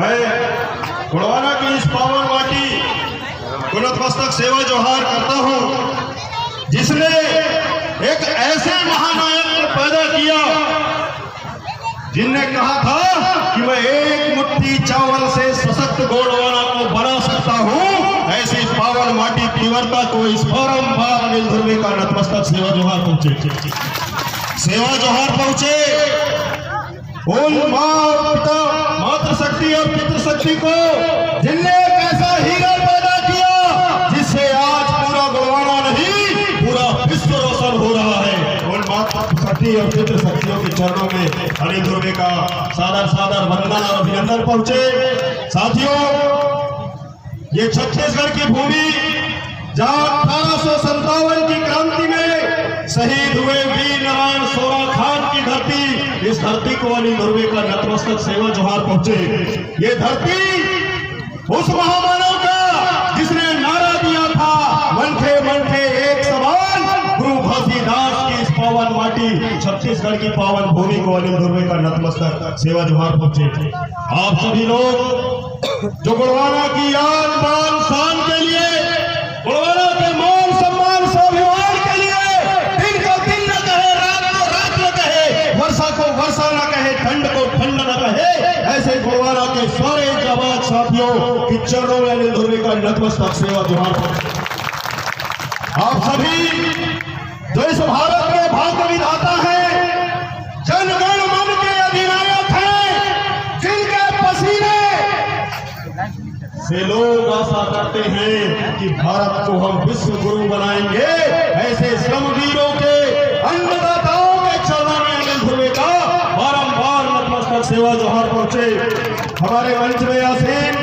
मैं गुड़वाना की इस पावन माटी को नतमस्तक सेवा जोहार करता हूं, जिसने एक ऐसे महानायक को पैदा किया जिनने कहा था कि मैं एक मुट्ठी चावल से सशक्त गोंडवाना को बना सकता हूं। ऐसी पावन माटी तीव्रता को इस बारंबार अनिल धुर्वे का नतमस्तक सेवा जोहार पहुंचे। सेवा जोहार पहुंचे उन मां पिता मातृशक्ति और पितृशक्ति को जिनने एक ऐसा हीरा पैदा किया जिससे आज पूरा गुड़वाना नहीं पूरा विश्व रोशन हो रहा है। उन मातृशक्ति और पितृशक्तियों के चरणों में अनिल धुर्वे का सादर सादर वंदन और अभिनंदन पहुंचे। साथियों, ये छत्तीसगढ़ की भूमि जहां 1857 की क्रांति में शहीद हुए वीर नारायण सोरा खान की धरती, इस धरती को अनिल धुर्वे का नतमस्तक सेवा जोहार पहुंचे। ये धरती उस महामानव का जिसने नारा दिया था मनखे मनखे एक समान, गुरु घासीदास की इस पावन माटी छत्तीसगढ़ की पावन भूमि को अनिल धुर्वे का नतमस्तक सेवा जोहार पहुंचे। आप सभी लोग जो गुड़वाना की आन बान शान के लिए, गुड़वाना के मान सम्मान स्वाभिमान के लिए दिन को दिन न कहे, रात को रात न कहे, वर्षा को वर्षा न कहे, ठंड को ठंड न कहे, ऐसे गुड़वाना के सारे जाबाज साथियों की चरणों में अनिल धुर्वे का नतमस्तक सेवा जोहार पहुंचे। आप सभी जो इस भारत के भाग्य विधाता है, जनगण मन के अधिनायक हैं, जिनके पसीने से लोग आशा करते हैं कि भारत को हम विश्व गुरु बनाएंगे, ऐसे श्रमवीरों के अन्नदाताओं के चरणों में अनिल धुर्वे का बारंबार नतमस्तक सेवा जोहार पहुंचे। हमारे मंच में आसीन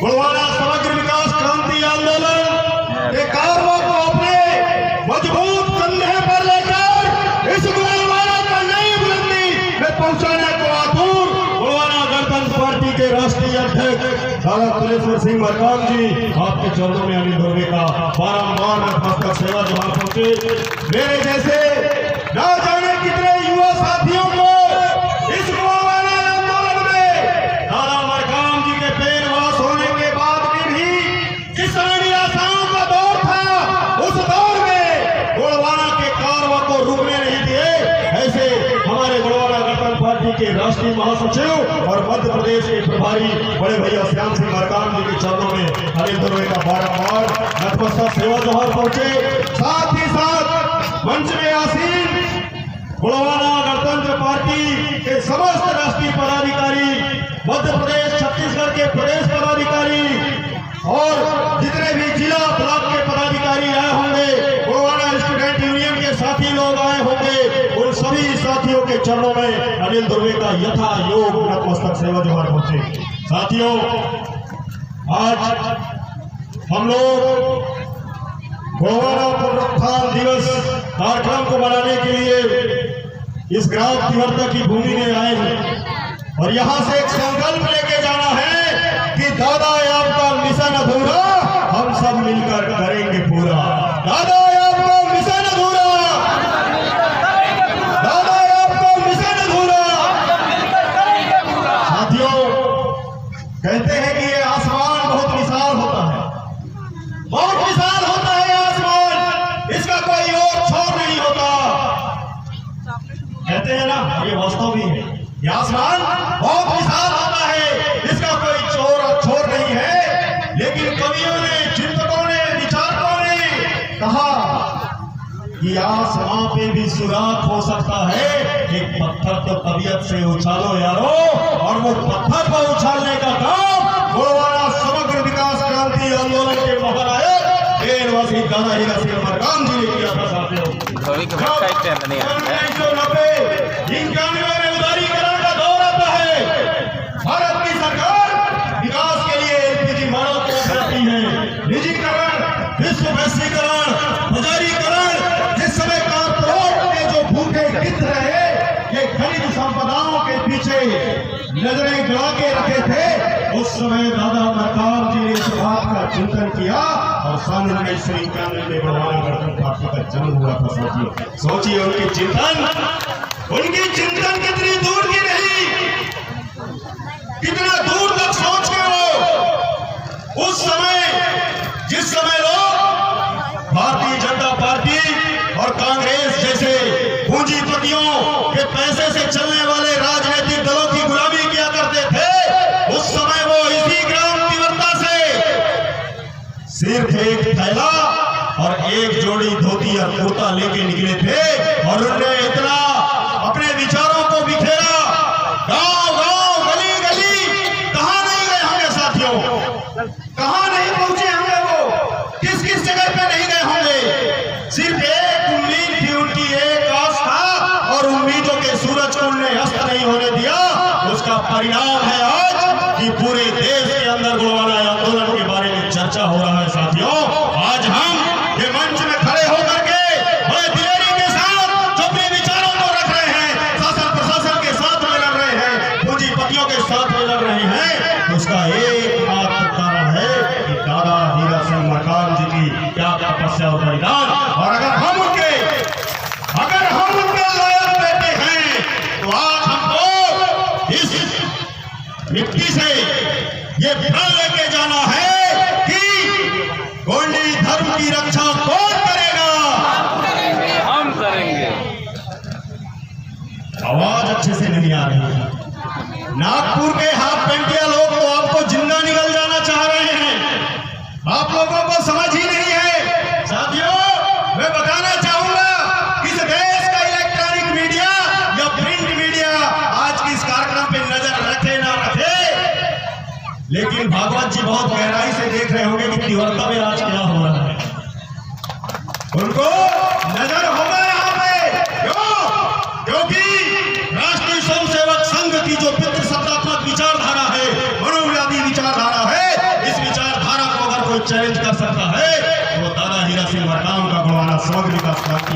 गुड़वाना समग्र विकास क्रांति आंदोलन के कारवा को अपने मजबूत कंधे पर लेकर इस गुड़वाना का नई बुलंदी में पहुंचाने को आतुर गुड़वाना गणतंत्र पार्टी के राष्ट्रीय अध्यक्ष दादा तुलेश्वर सिंह मरकाम जी, आपके चरणों में अनिल धुर्वे का बारंबार नतमस्तक सेवा जोहार पहुंचे। मेरे जैसे ना जाने कितने युवा साथियों को इस गुड़वाना आंदोलन में दादा मरकाम जी के पेरवास होने के बाद भी जिस आशाओं का दौर था, उस दौर में गुड़वाना के कारवा को रुकने नहीं दिए। ऐसे हमारे गुड़वाना गणतंत्र पार्टी के राष्ट्रीय महासचिव और मध्य प्रदेश के प्रभारी बड़े भैया श्याम सिंह मरकाम जी के चरणों में अनिल धुर्वे का बारंबार नतमस्तक सेवा जोहार पहुंचे। साथ ही साथ मंच में आसीन गुड़वाना गणतंत्र पार्टी के समस्त राष्ट्रीय पदाधिकारी, मध्य प्रदेश छत्तीसगढ़ के प्रदेश पदाधिकारी और जितने भी जिला ब्लॉक के पदाधिकारी आए होंगे, गुड़वाना स्टूडेंट यूनियन के साथी लोग आए होंगे, उन सभी साथियों के चरणों में अनिल धुर्वे का यथा योग नतमस्तक सेवा जोहार पहुंचे। साथियों, आज हम लोग गुड़वाना पुनरुत्थान दिवस कार्यक्रम को मनाने के लिए इस ग्राम तीव्रता की भूमि में आए हैं और यहाँ से एक संकल्प लेके जाना है कि दादा आपका मिशन अधूरा हम सब मिलकर करेंगे पूरा। दादा आपका मिशन अधूरा, दादा आपका मिशन अधूरा। साथियों, कहते हैं कि ये आसमान बहुत विशाल होता है, बहुत विशाल होता है आसमान, इसका कोई और छोर नहीं होता। कहते हैं ना, ये वास्तव भी है, ये आसमान बहुत विशाल होता है, इसका कोई छोर नहीं है। लेकिन कवियों ने, चिंतकों ने, विचारकों ने कहा कि आसमान पे भी सुराख हो सकता है, एक पत्थर तो तबीयत से उछालो यारो, और वो पत्थर पर उछालने का काम गुड़वाना समग्र विकास क्रांति आंदोलन के महानायक दादा हीरा सिंह मरकाम जी ने किया था। साथियों, 1990 में उदारीकरण का दौर आता है, भारत की सरकार विकास के लिए एलपीजी मानव को करती है, निजीकरण, विश्व वैश्वीकरण, बाजारीकरण, जिस समय कारपोरेट के जो भूखे गिद्ध रहे, ये खनिज संपदाओं के पीछे नजरें गड़ा के रखे थे, उस समय दादा मरकाम जी ने इस बात का चिंतन किया और सन 1991 में गुड़वाना गणतंत्र पार्टी का जन्म हुआ था। सोचिए उनकी चिंतन कितनी दूर की रही, कितना दूर कुर्ता लेके निकले थे और उन्होंने इतना अपने विचारों को बिखेरा। गांव गांव गली गली कहां नहीं गए होंगे साथियों, कहां नहीं पहुंचे होंगे, वो किस किस जगह पे नहीं गए होंगे। सिर्फ एक उम्मीद थी उनकी, एक आस था और उम्मीदों के सूरज को उन्होंने अस्त नहीं होने दिया। उसका परिणाम है आज कि पूरे देश के अंदर गोलवाना आंदोलन के बारे में चर्चा हो रहा है। साथियों, आज हम ये मंच में खड़े होकर के बड़े दिलेरी के साथ जो अपने विचारों को रख रहे हैं, शासन प्रशासन के साथ में लड़ रहे हैं, पूंजीपतियों के साथ में लड़ रहे हैं, उसका एकमात्र कारण है कि दादा हीरा सिंह मरकाम जी की क्या तपस्या और बलिदान। और अगर हम उनके लायक बेटे हैं तो आज हमको इस मिट्टी से ये प्रण लेके जाना है कि गोंडी धर्म की रक्षा कौन करेगा? हम करेंगे। आवाज अच्छे से नहीं आ रही है। नागपुर के हाफ पेंटिया लोग तो आपको जिंदा निकल जाना चाह रहे हैं, आप लोगों को समझ ही नहीं है। साथियों, मैं बताना चाहूंगा इस देश का इलेक्ट्रॉनिक मीडिया या प्रिंट मीडिया आज की इस कार्यक्रम पे नजर रखे ना रखे, लेकिन भागवत जी बहुत गहराई से देख रहे होंगे कि तीव्रता में आज क्या हो रहा है। उनको नजर होगा यहाँ पे, क्योंकि राष्ट्रीय स्वयंसेवक संघ की जो पितृसत्तात्मक विचारधारा है, मनोवादी विचारधारा है, इस विचारधारा को अगर कोई चैलेंज कर सकता है तो वो दादा हीरा सिंह मरकाम का गोलवाना समग्र विकास क्रांति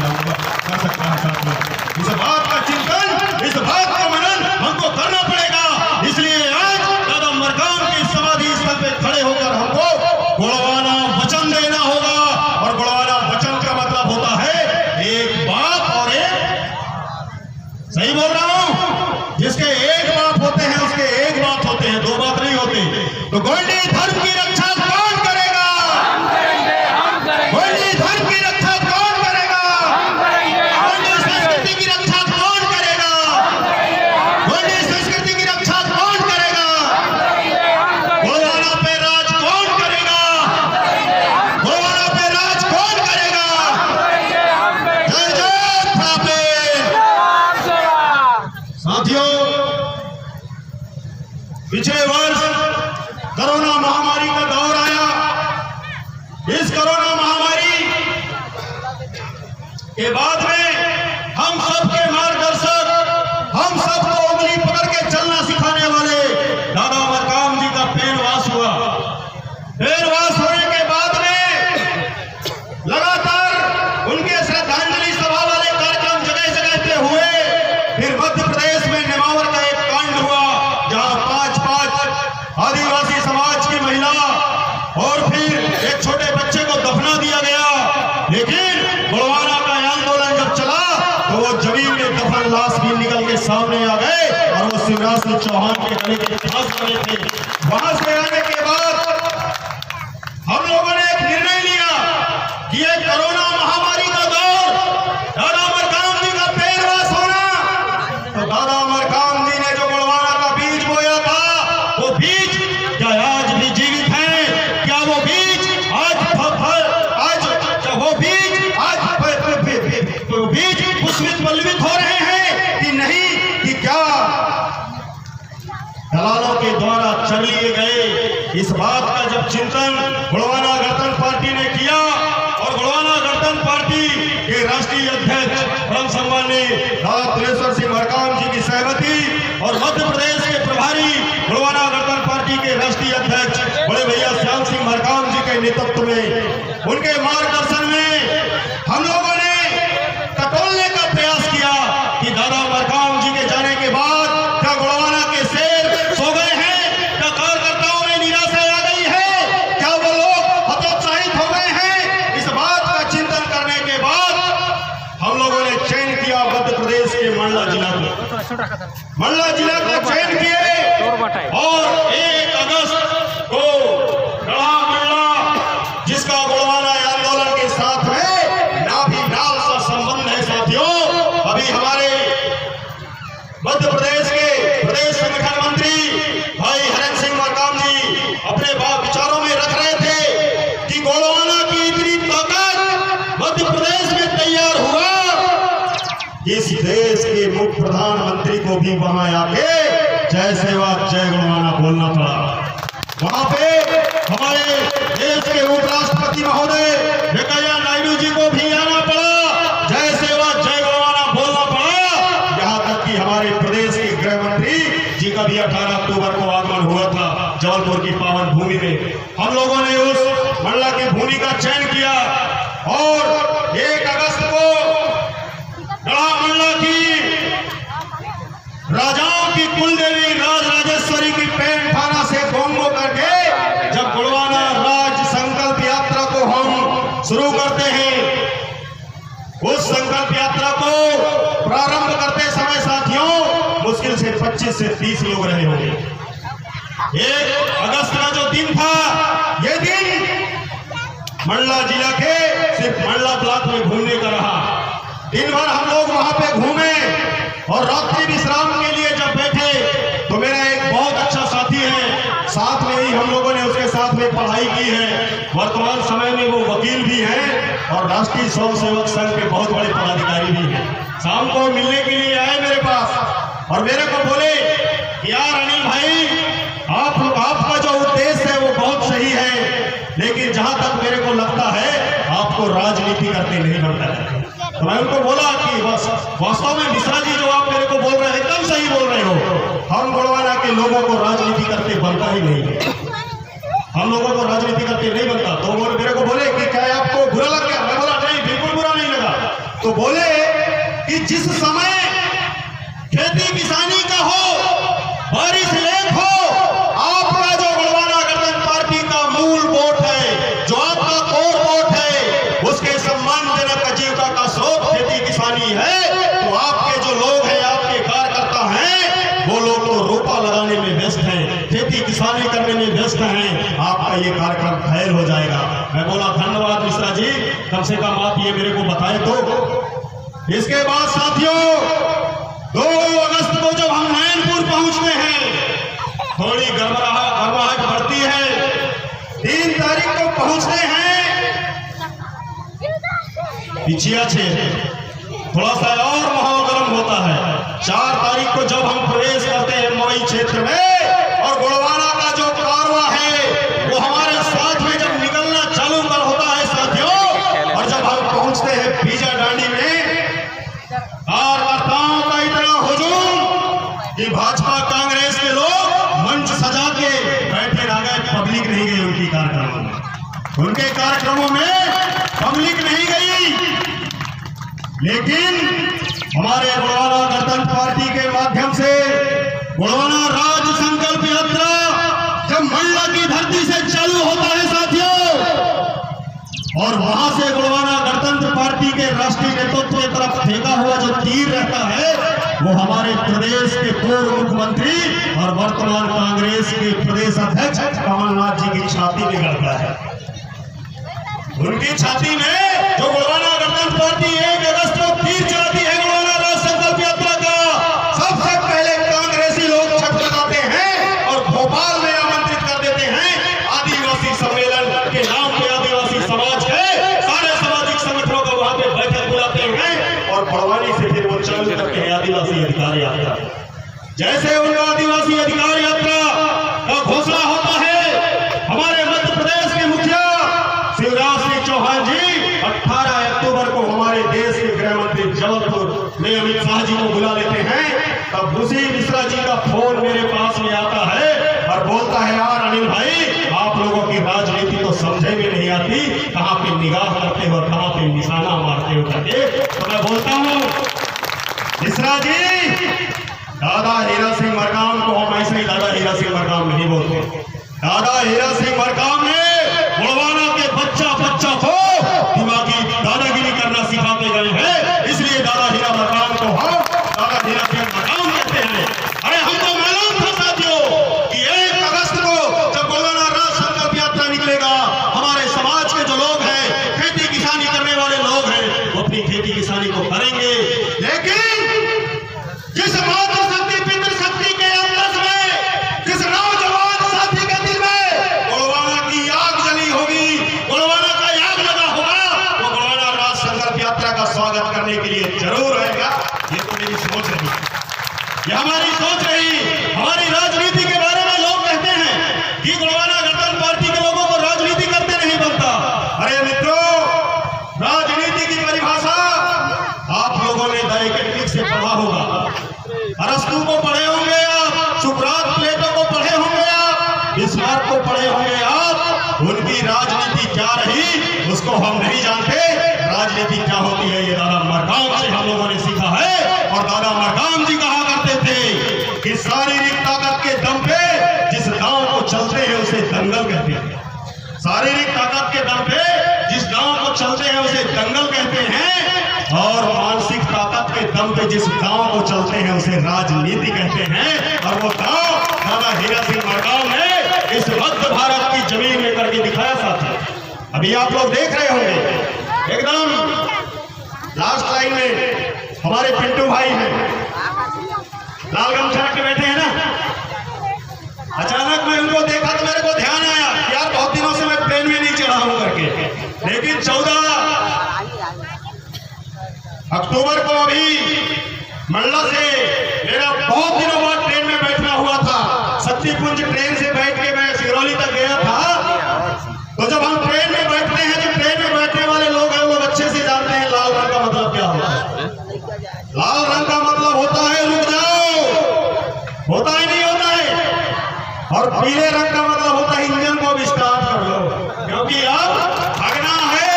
कर सकता है। साथियों, इस बात का चिंतन, इस बात का मनन हमको करना पड़ेगा। इसलिए आज दादा मरकाम की समाधि स्थल पे खड़े होकर हमको गोलवाना वचन देना होगा। और गोलवाना वचन का मतलब होता है एक बाप और एक, सही बोल रहा हूं, जिसके एक बाप होते हैं उसके एक बात होते हैं, दो बात नहीं होते। तो गोंडी धर्म की रक्षा कौन करेगा? गोंडी धर्म की रक्षा कौन करेगा? गोंडी संस्कृति की रक्षा कौन करेगा? गोंडी संस्कृति की रक्षा कौन करेगा? गोलवाना पे राज कौन करेगा? गोलवाना पे राज कौन करेगा? जय जय थापे। साथियों, पिछले वर्ष कोरोना महामारी का दौर आया। इस कोरोना महामारी के बाद में हम सबके मार्गदर्शक, हम सबको उंगली पकड़ के चलना सिखाने वाले दादा मरकाम जी का पेड़वास हुआ। पेड़वास होने के बाद में लगातार उनके श्रद्धांजलि सभा वाले कार्यक्रम जगह जगह पे हुए। फिर मध्य प्रदेश में नेमावर का एक कांड हुआ जहां 5 आदिवासी समाज की महिला और फिर एक छोटे बच्चे को दफना दिया गया। लेकिन गोलवाना का आंदोलन जब चला तो वो जमीन में दफन लाश भी निकल के सामने आ गए और वो शिवराज सिंह चौहान के गले के पास खड़े थे। वहां से आने के बाद हम लोगों ने एक निर्णय लिया कि ये कोरोना महामारी का दौर, दादा मरकाम जी का पेड़वास होना, तो दादा मरकाम जी ने जो गोलवाना का बीज बोया था वो बीज क्या आज भी जीवित है? क्या वो बीज बीज पुष्पित पल्लवित हो रहे हैं कि नहीं? कि क्या दलालों के द्वारा चल लिए गए? इस बात का जब चिंतन गोलवाना गणतंत्र पार्टी ने किया और गोलवाना गणतंत्र पार्टी के राष्ट्रीय अध्यक्ष परम सम्माननीय दादा तुलेश्वर सिंह मरकाम जी की सहमति और मध्य प्रदेश के प्रभारी गोलवाना गणतंत्र पार्टी के राष्ट्रीय अध्यक्ष बड़े भैया श्याम सिंह मरकाम जी के नेतृत्व में, उनके मार्गदर्शन में हम लोगों ने टटोलने का प्रयास किया कि दादा मरकाम जी के जाने के बाद क्या गोलवाना के शेर सो गए हैं? क्या कार्यकर्ताओं में निराशा आ गई है? क्या वो लोग हतोत्साहित हो गए हैं? इस बात का चिंतन करने के बाद हम लोगों ने चयन किया मध्य प्रदेश के मंडला जिला को चयन किए और 1 अगस्त को गढ़ा मंडला, जिसका गोलवाना आंदोलन के साथ में नाभी नाल सा संबंध है। साथियों, अभी हमारे मध्य प्रदेश के प्रदेश संगठन मंत्री भाई हरेंद्र सिंह मरकाम जी अपने विचारों में रख रहे थे कि गोलवाना की इतनी ताकत मध्य प्रदेश में तैयार देश के मुख्य प्रधानमंत्री को भी वहां आके जय सेवा जय गुणगाना बोलना पड़ा। वहां पे हमारे देश के उपराष्ट्रपति महोदय वेंकैया नायडू जी को भी आना पड़ा, जय सेवा जय गुणगाना बोलना पड़ा। यहाँ तक कि हमारे प्रदेश के गृह मंत्री जी का भी 18 अक्टूबर को आगमन हुआ था जबलपुर की पावन भूमि में। हम लोगों ने उस मंडला की भूमि का चयन किया और 1 अगस्त को गढ़ा मंडला की राजाओं की कुलदेवी राजराजेश्वरी की पेड़ थाना से गोंगो करके जब गुड़वाना राज संकल्प यात्रा को हम शुरू करते हैं, उस संकल्प यात्रा को प्रारंभ करते समय साथियों मुश्किल से 25 से 30 लोग रहे होंगे। 1 अगस्त का जो दिन था, ये दिन मंडला जिला के सिर्फ मंडला ब्लॉक में घूमने का रहा। दिन भर हम लोग वहां पे घूमे और रात्रि विश्राम के लिए जब बैठे तो मेरा एक बहुत अच्छा साथी है, साथ में ही हम लोगों ने उसके साथ में पढ़ाई की है। वर्तमान समय में वो वकील भी हैं और राष्ट्रीय स्वयं सेवक संघ के बहुत बड़े पदाधिकारी भी हैं। शाम को मिलने के लिए आए मेरे पास और मेरे को बोले यार अनिल भाई, आपका जो उद्देश्य है वो बहुत सही है, लेकिन जहां तक मेरे को लगता है आपको राजनीति करते नहीं बनता है। तो मैं उनको बोला कि बस वास्तव में मिश्रा जी जो आप मेरे को बोल रहे हैं एकदम सही बोल रहे हो। हम गुड़वाना के लोगों को राजनीति करते बनता ही नहीं है, हम लोगों को राजनीति करते नहीं बनता। तो वो मेरे को बोले कि क्या आपको बुरा लग गया? मैं बोला नहीं, बिल्कुल बुरा नहीं लगा। तो बोले कि जिस समय खेती किसानी का हो, बारिश लेट हो, आपका जो गुड़वाना गणतंत्र पार्टी का मूल वोट है, जो आपका कोर वोट है, उसके सम्मानजनक आजीविका का स्रोत खेती किसानी है, तो आपके जो लोग हैं, आपके कार्यकर्ता हैं, वो लोग तो रोपा लगाने में व्यस्त हैं, खेती किसानी करने में व्यस्त हैं, आपका ये कार्यक्रम फैल हो जाएगा। मैं बोला धन्यवाद मिश्रा जी, कम से कम आप ये मेरे को बताए तो। इसके बाद साथियों 2 अगस्त को जब हम नैनपुर पहुंचते हैं, थोड़ी घबराहट बढ़ती है। 3 तारीख को पहुंचते हैं पिछिया छे, थोड़ा सा और माहौल गर्म होता है। 4 तारीख को जब हम प्रवेश करते हैं मवई क्षेत्र में और गुड़वाना का जो कारवा है वो हमारे साथ में जब निकलना चालू कर होता है साथियों, और जब हम पहुंचते हैं बीजा डांडी में, कार्यकर्ताओं का इतना हुजूम कि भाजपा कांग्रेस के लोग मंच सजा के बैठे रह गए, पब्लिक नहीं गई उनकी कार्यक्रमों में, उनके कार्यक्रमों में पब्लिक नहीं गई। लेकिन हमारे गुड़वाना गणतंत्र पार्टी के माध्यम से गुड़वाना राज संकल्प यात्रा जब मंडला की धरती से चालू होता है साथियों, और वहां से गुड़वाना गणतंत्र पार्टी के राष्ट्रीय नेतृत्व की तरफ फेंका हुआ जो तीर रहता है, वो हमारे प्रदेश के पूर्व मुख्यमंत्री और वर्तमान कांग्रेस के प्रदेश अध्यक्ष कमलनाथ जी की छाती में गड़ता है। उनकी छाती में जो गुड़वाना गणतंत्र पार्टी 1 अगस्त को तीर चलाती है गुड़वाना राज संकल्प यात्रा का, सबसे पहले कांग्रेसी लोग छटपटाते हैं और भोपाल में आमंत्रित कर देते हैं आदिवासी सम्मेलन के नाम पे। आदिवासी समाज है, सारे सामाजिक संगठनों को वहां पे बैठक बुलाते हैं और बड़वानी से फिर वो चालू करते हैं आदिवासी अधिकार यात्रा। जैसे उनका आदिवासी अधिकार यात्रा का घोषणा होता है, हमारे मध्य प्रदेश के मुखिया शिवराज सिंह चौहान जी 18 अक्टूबर को हमारे देश के गृह मंत्री जबलपुर में अमित शाह जी को बुला लेते हैं। तब उसी मिश्रा जी का फोन मेरे पास में आता है और बोलता है यार अनिल भाई, आप लोगों की राजनीति तो समझे में नहीं आती, कहां पे निगाह करते हो, कहां पे निशाना मारते हो करके। तो मैं बोलता हूं मिश्रा जी, दादा हीरा सिंह मरकाम को हम ऐसे ही दादा हीरा सिंह मरकाम नहीं बोलते। दादा हीरा सिंह मरकाम ने गुड़वाना के बच्चा को दिमागी दादागिरी करना सिखाते गए हैं, इसलिए दादा हीरा मरकाम को हम दादा हीरा सिंह मरकाम कहते हैं। अरे हमको मालूम था साथियों कि 1 अगस्त को जब गुड़वाना राज संकल्प यात्रा निकलेगा, हमारे समाज के जो लोग हैं, खेती किसानी करने वाले लोग हैं, वो अपनी खेती किसानी को करेंगे। लेकिन जिस मातृशक्ति पितृशक्ति के अंदर में, जिस नौजवान साथी के दिल में गुड़वाना की इतिहास को पढ़े होंगे आप, उनकी राजनीति क्या रही उसको हम नहीं जानते। राजनीति क्या होती है ये दादा मरकाम से हम लोगों ने सीखा है। और दादा मरकाम जी कहा करते थे कि शारीरिक ताकत के दम पे जिस गांव को चलते हैं उसे दंगल कहते हैं। शारीरिक ताकत के दम पे जिस गांव को चलते हैं उसे दंगल कहते हैं, और मानसिक ताकत के दम पे जिस गांव को चलते हैं उसे राजनीति कहते हैं। और वो गांव दादा हीरा सिंह मरकाम ने इस मध्य भारत की जमीन में करके दिखाया साथी। अभी आप लोग देख रहे होंगे एकदम लास्ट लाइन में हमारे पिंटू भाई हैं, लाल गमछा के बैठे हैं ना। अचानक मैं उनको देखा तो मेरे को ध्यान आया यार बहुत दिनों से मैं ट्रेन में नहीं चढ़ा हूं करके, लेकिन 14 अक्टूबर को अभी मंडला से मेरा बहुत दिनों बाद ट्रेन में बैठना हुआ था। शक्तिपुंज ट्रेन से बैठ के मैं सिरौली तक गया था। तो जब हम ट्रेन में बैठते हैं, जो ट्रेन में बैठने वाले लोग हैं वो लोग अच्छे से जानते हैं लाल रंग का मतलब क्या होता है। लाल रंग का मतलब होता है रुक जाओ, होता ही नहीं होता है। और पीले रंग का मतलब होता है इंजन को भी स्टार्ट कर लो, क्योंकि अब भागना है।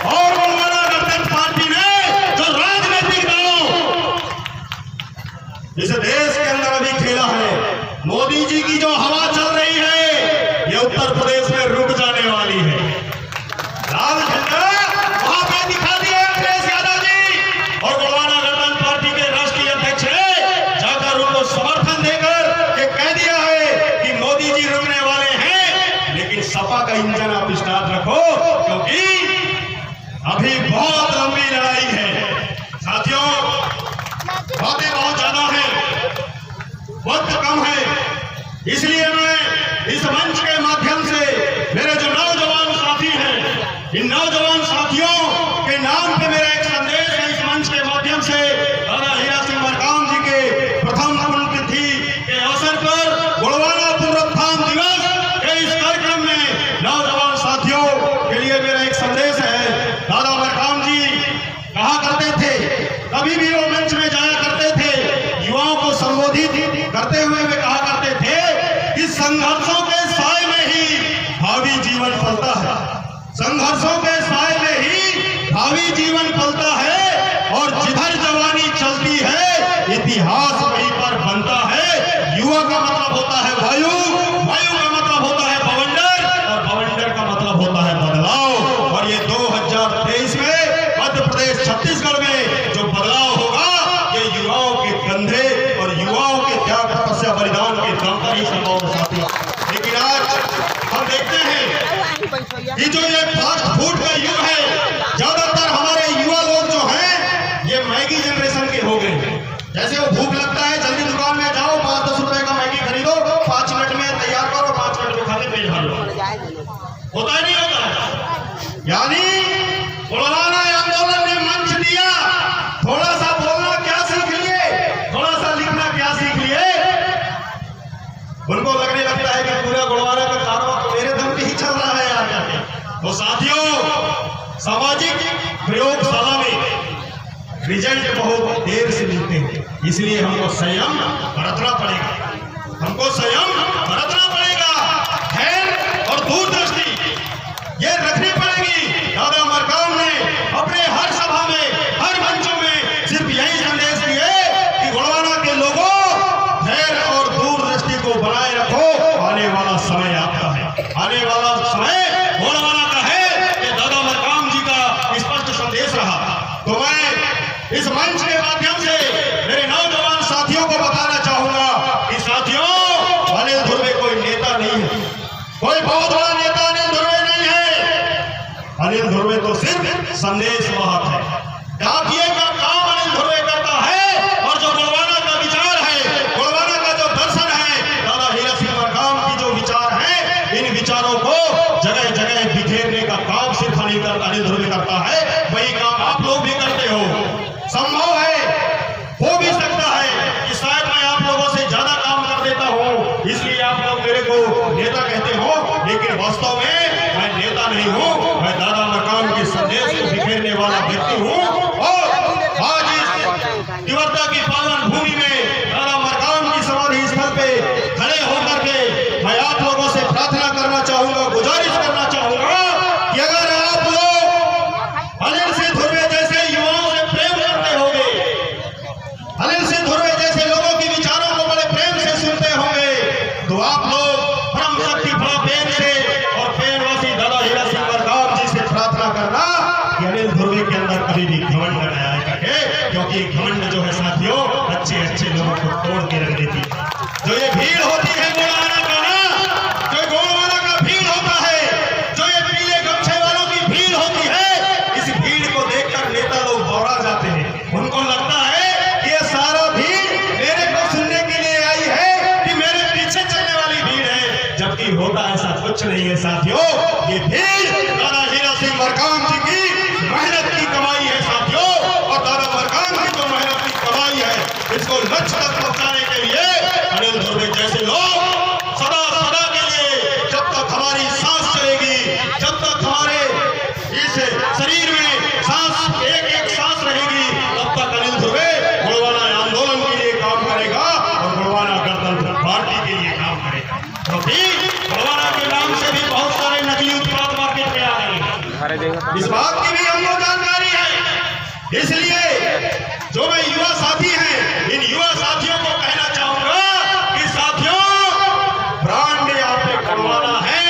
और गोलवाना गठबंधन पार्टी ने जो राजनीतिक दांव इस देश के अंदर अभी खेला है, मोदी जी की जो हवा चल रही है ये उत्तर प्रदेश में रुक जाने वाली है। लाल झंडा वहां पे दिखा दिया अखिलेश यादव जी, और गोलवाना गठबंधन पार्टी के राष्ट्रीय अध्यक्ष ने जाकर उनको समर्थन देकर ये कह दिया है कि मोदी जी रुकने वाले हैं, लेकिन सपा का इंजन आप स्टार्ट रखो, क्योंकि अभी बहुत लंबी लड़ाई है साथियों। बातें बहुत ज्यादा हैं, वक्त कम है, इसलिए मैं इस मंच के माध्यम से मेरे जो नौजवान साथी हैं, इन नौजवान साथियों के नाम पे मेरा एक संदेश है। इस मंच के माध्यम से दादा हीरा सिंह मरकाम जी के प्रथम पुण्यतिथि के अवसर पर गोलवाना पुनरुत्थान दिवस के इस कार्यक्रम में नौजवान साथियों के लिए मेरा एक संदेश है। दादा मरकाम जी कहा करते थे, कभी भी वो मंच में जाया करते थे, युवाओं को संबोधित करते हुए वे कहा करते थे कि संघर्षों के साए में ही भावी जीवन फलता है। संघर्षों के साए में ही भावी जीवन फलता है, और जिधर जवानी चलती है इतिहास वहीं पर बनता है। युवा का मतलब होता है वायु, वायु का मतलब होता है बवंडर, और बवंडर का मतलब होता है बदलाव। और ये 2023 में मध्य प्रदेश छत्तीसगढ़ में जो बदलाव होगा ये युवाओं के कंधे और युवाओं के त्याग तपस्या बलिदान के दम पर ही संभव साथी। लेकिन आज हम देखते हैं कि जो ये फास्ट फूड का युग है, ज्यादातर हमारे युवा लोग जो हैं ये मैगी जनरेशन के हो गए। जैसे वो भूख लगता है जल्दी दुकान में जाओ, 5-10 रुपए का मैगी खरीदो, 5 मिनट में तैयार करो, 5 मिनट में खाते पेट भर लो। होता ही नहीं होता है। यानी गोलवाना आंदोलन ने मंच दिया, थोड़ा सा बोलना क्या सीख लिए, थोड़ा सा लिखना क्या सीख लिए। उनको लगने लगता है कि पूरा गोलवाना का कारोबार तो मेरे दम पे ही चल रहा है आगे। तो साथियों, सामाजिक प्रयोगशाला में रिजल्ट बहुत देर से मिलते हैं, इसलिए हमको संयम बरतना पड़ेगा, हमको संयम बरतना पड़ेगा। धैर्य और दूरदृष्टि ये रखनी पड़ेगी। दादा मरकाम ने अपने हर सभा में, हर मंचों में सिर्फ यही संदेश दिए कि गोलवाना के लोगों धैर्य और दूरदृष्टि को बनाए रखो, आने वाला समय आपका है, आने वाला समय गोलवाना का है। ये दादा मरकाम जी का स्पष्ट संदेश रहा। तो मैं इस मंच के माध्यम से मेरे नौजवान साथियों को बताना चाहूंगा कि साथियों, अनिल ध्रुवे कोई नेता नहीं है, कोई बहुत बड़ा नेता अनिल ध्रुवे नहीं है। अनिल ध्रुवे तो सिर्फ संदेश वाहक है। डाकिए का काम अनिल ध्रुवे करता है, और जो गोलवाना का विचार है, गोलवाना का जो दर्शन है, दादा हीरा सिंह मरकाम की जो विचार है, इन विचारों को जगह जगह बिखेरने का काम सिर्फ अनिल ध्रुवे करता है। वही काम आप लोग भी करते हो। संभव है, हो भी सकता है कि शायद मैं आप लोगों से ज्यादा काम कर देता हूं, इसलिए आप लोग मेरे को नेता कहते हो, लेकिन वास्तव में मैं नेता नहीं हूं, मैं दादा मरकाम के संदेश को बिखेरने वाला व्यक्ति हूं। और आज इस तिवरता की पावन भूमि में दादा मरकाम की समाधि स्थल पे खड़े होकर के मैं आप लोगों से प्रार्थना होता ऐसा कुछ नहीं है साथियों। ये भीड़ दादा हीरा सिंह मरकाम जी की मेहनत की कमाई है साथियों, और दादा मरकाम की जो मेहनत की कमाई है इसको लक्ष्य तक पहुंचाने के लिए अनिल धुर्वे जैसे लोग सदा सदा के लिए, जब तक हमारी सांस चलेगी, जब तक हमारे इस शरीर में सांस एक सांस रहेगी, तब तक अनिल धुर्वे गुणवाना आंदोलन के लिए काम करेगा और गुणवाना गणतंत्र पार्टी के लिए काम करेगा। क्योंकि गुणवाना के नाम से भी बहुत सारे नकली उत्पाद मार्केट में आ रहे हैं, इस बात की भी हमको जानकारी है। इसलिए जो मैं युवा साथी हैं, इन युवा साथियों को कहना चाहूंगा कि साथियों, ब्रांड यहाँ पे गुणवाना है,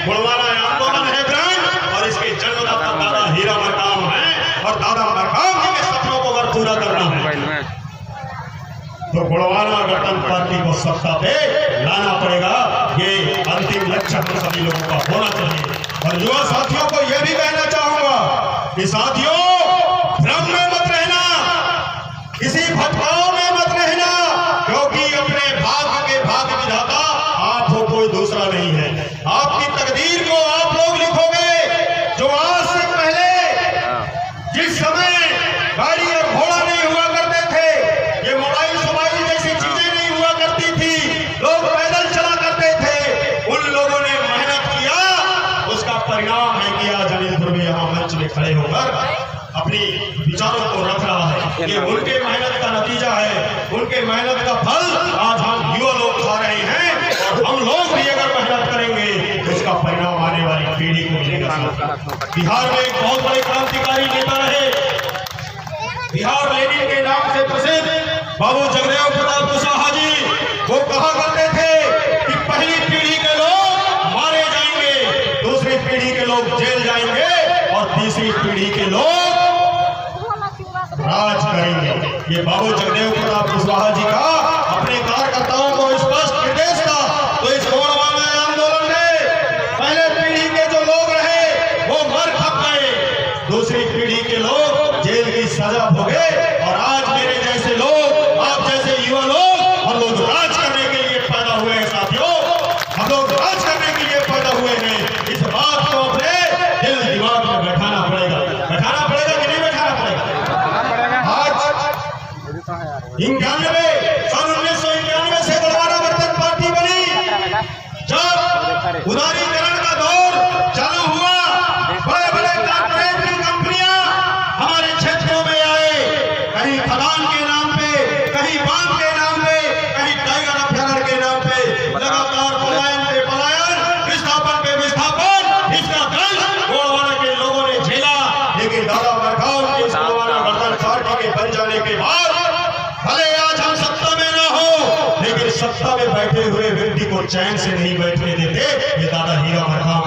गुणवाना आंदोलन है ब्रांड, और इसके जन्मदाता दादा हीरा मरकाम है, और दादा मरकाम जी के सपनों को अगर पूरा करना है तो गुणवाना गणतंत्र पार्टी को सत्ता पे लाना पड़ेगा। ये अंतिम लक्ष्य हम सभी लोगों का होना चाहिए। और युवा साथियों को यह भी कहना चाहूंगा कि साथियों, भ्रम में मत रहना, किसी भटकाव में मत रहना, क्योंकि अपने भाग्य के भाग्य विधाता आप हो, कोई दूसरा नहीं है। आपकी तकदीर को आप लोग लिखोगे। जो आज से पहले जिस समय गाड़ी और घोड़ा नहीं हुआ करते थे, ये मोबाइल सोबाइल जैसी चीजें नहीं हुआ करती थी, लोग पैदल चला करते थे, उन लोगों ने मेहनत किया, उसका परिणाम है कि आज अनिल धुर्वे यहाँ मंच में खड़े होकर अपनी विचारों को रख रहा है। ये उनके मेहनत का नतीजा है, उनके मेहनत का फल आज हम युवा लोग खा रहे हैं, और हम लोग भी अगर मेहनत करेंगे तो उसका परिणाम आने वाली पीढ़ी को मिलेगा। बिहार में एक बहुत बड़े क्रांतिकारी नेता रहे, बिहार लेनिन के नाम से प्रसिद्ध बाबू जगदेव प्रताप कुशवाहा जी, वो कहा करते थे कि पहली पीढ़ी के लोग मारे जाएंगे, दूसरी पीढ़ी के लोग जेल जाएंगे, और तीसरी पीढ़ी के लोग राज करेंगे। ये बाबू जगदेव प्रताप कुशवाहा जी का अपने कार्यकर्ताओं को स्पष्ट निर्देश था। तो इस गुणवाना आंदोलन में पहले पीढ़ी के जो लोग रहे वो मर खप गए, दूसरी पीढ़ी के लोग जेल की सजा भोगे, और आज मेरे जैसे लोग, आप जैसे युवा लोग, हम लोग राज करने के लिए पैदा हुए हैं साथियों, हम लोग राज करने के लिए पैदा हुए हैं। इस बात को अपने दिल दिमाग में बैठाना पड़ेगा कि नहीं बैठाना पड़ेगा। आज 1991 से गुणवाना गणतंत्र पार्टी बनी, जब उदारीकरण का दौर चालू हुआ, बड़े बड़े कॉर्पोरेट की कंपनियां हमारे क्षेत्रों में आए, कहीं खदान के नाम पे, कहीं बांध के नाम पे, कहीं टाइगर अभ्यारण्य के नाम पे, लगातार पलायन पे पलायन, विस्थापन पे विस्थापन, इसका दर्द गुणवाना के लोगों ने झेला। लेकिन दादा मरकाम की गुणवाना गणतंत्र पार्टी के बन जाने के बाद, भले आज हम सत्ता में ना हो, लेकिन सत्ता में बैठे हुए व्यक्ति को चैन से नहीं बैठने देते। ये दादा हीरा मरकाम